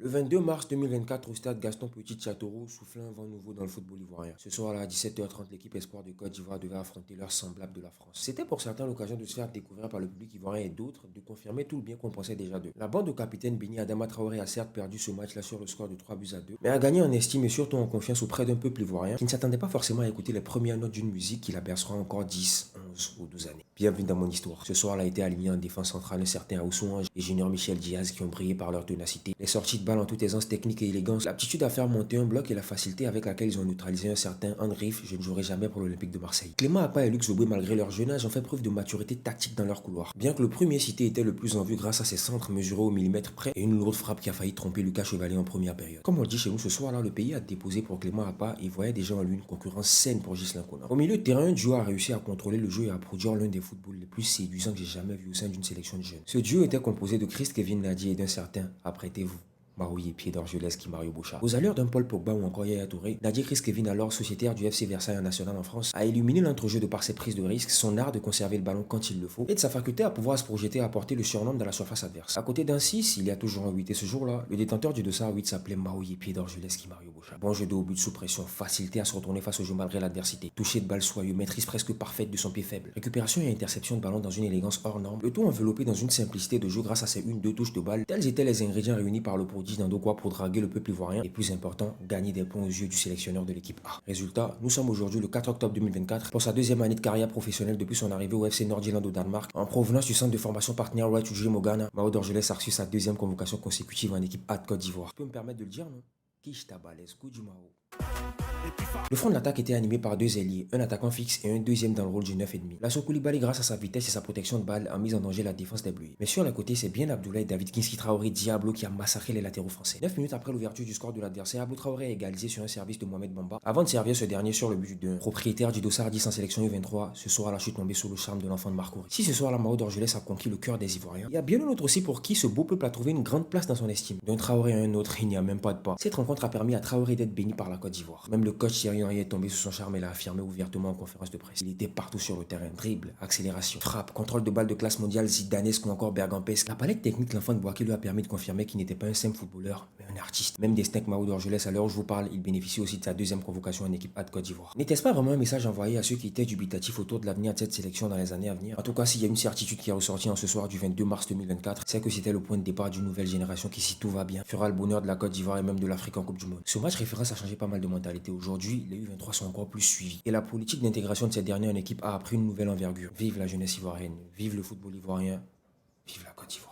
Le 22 mars 2024 au stade Gaston Petit-Châteauroux soufflait un vent nouveau dans le football ivoirien. Ce soir-là, à 17h30, l'équipe Espoir de Côte d'Ivoire devait affronter leur semblable de la France. C'était pour certains l'occasion de se faire découvrir par le public ivoirien et d'autres de confirmer tout le bien qu'on pensait déjà d'eux. La bande au capitaine Béni Adama Traoré a certes perdu ce match-là sur le score de 3 buts à 2, mais a gagné en estime et surtout en confiance auprès d'un peuple ivoirien qui ne s'attendait pas forcément à écouter les premières notes d'une musique qui la bercera encore 10, 11 ou 12 années. Bienvenue dans mon histoire. Ce soir-là a été aligné en défense centrale un certain Aoussou Ange et Junior Michel Diaz qui ont brillé par leur ténacité. Les sorties de balle en toute aisance technique et élégance, l'aptitude à faire monter un bloc et la facilité avec laquelle ils ont neutralisé un certain Andrif, je ne jouerai jamais pour l'Olympique de Marseille. Clément Appa et Luc Zobé, malgré leur jeune âge, ont fait preuve de maturité tactique dans leur couloir. Bien que le premier cité était le plus en vue grâce à ses centres mesurés au millimètre près et une lourde frappe qui a failli tromper Lucas Chevalier en première période. Comme on le dit chez nous ce soir-là, le pays a déposé pour Clément Appa et voyait déjà en lui une concurrence saine pour Ghislain Konan. Au milieu de terrain, un duo a réussi à contrôler le jeu et à produire l'un des footballs les plus séduisants que j'ai jamais vu au sein d'une sélection de jeunes. Ce duo était composé de Christ Kevin Nadi et d'un certain, apprêtez-vous, Marouille Pied d'Orgelès Mario Bouchard. Aux allures d'un Paul Pogba ou encore Yaya Touré, Nadir Chris Kevin, alors sociétaire du FC Versailles en national en France, a illuminé l'entrejeu de par ses prises de risque, son art de conserver le ballon quand il le faut et de sa faculté à pouvoir se projeter et apporter le surnom dans la surface adverse. À côté d'un 6, il y a toujours un 8 et ce jour-là, le détenteur du dossard 8 s'appelait Marouille Pied d'Orgelès Mario Bouchard. Bon jeu de haut but sous pression, facilité à se retourner face au jeu malgré l'adversité, touché de balle soyeux, maîtrise presque parfaite de son pied faible, récupération et interception de ballon dans une élégance hors norme, le tout enveloppé dans une simplicité de jeu grâce à ses 1-2 touches de balle. Tels étaient les ingrédients réunis par le prodige d'Andokwa pour draguer le peuple ivoirien et plus important, gagner des points aux yeux du sélectionneur de l'équipe A. Résultat, nous sommes aujourd'hui le 4 octobre 2024 pour sa deuxième année de carrière professionnelle depuis son arrivée au FC Nordjylland au Danemark. En provenance du centre de formation partenaire Right to Dream au Ghana, Mao d'Orgelès a reçu sa deuxième convocation consécutive en équipe A de Côte d'Ivoire. Je peux me permettre de le dire, non? Quiche ta balèze, coup du Mao. Le front de l'attaque était animé par deux ailiers, un attaquant fixe et un deuxième dans le rôle du 9,5. Lasso Koulibaly, grâce à sa vitesse et sa protection de balle, a mis en danger la défense des Bleus. Mais sur les côtés, c'est bien Abdoulaye David Kinski Traoré Diablo qui a massacré les latéraux français. 9 minutes après l'ouverture du score de l'adversaire, Abou Traoré a égalisé sur un service de Mohamed Bamba avant de servir ce dernier sur le but de 1. Propriétaire du dossard 10 en sélection U23, ce soir-là, je suis tombé sous le charme de l'enfant de Marcory. Si ce soir-là, Mao d'Orgelès a conquis le cœur des Ivoiriens, il y a bien un autre aussi pour qui ce beau peuple a trouvé une grande place dans son estime. D'un Traoré à un autre, il n'y a même pas de pas. Cette rencontre a permis à Traoré d'être béni par la Côte d'Ivoire. Même le coach Thierry Henry est tombé sous son charme et l'a affirmé ouvertement en conférence de presse. Il était partout sur le terrain. Dribble, accélération, frappe, contrôle de balle de classe mondiale zidanesque ou encore bergampesque. La palette technique de l'enfant de Boaké lui a permis de confirmer qu'il n'était pas un simple footballeur, mais un artiste. Même des steaks Mao d'Orgelès, à l'heure où je vous parle, il bénéficie aussi de sa deuxième convocation en équipe A de Côte d'Ivoire. N'était-ce pas vraiment un message envoyé à ceux qui étaient dubitatifs autour de l'avenir de cette sélection dans les années à venir? En tout cas, s'il y a une certitude qui est ressortie en ce soir du 22 mars 2024, c'est que c'était le point de départ d'une nouvelle génération qui, si tout va bien, fera le bonheur de la Côte d'Ivoire et même de l'Afrique en Coupe du Monde. Ce match référence a changé pas mal de mentalité. Aujourd'hui, les U23 sont encore plus suivis. Et la politique d'intégration de ces derniers en équipe A pris une nouvelle envergure. Vive la jeunesse ivoirienne, vive le football ivoirien, vive la Côte d'Ivoire.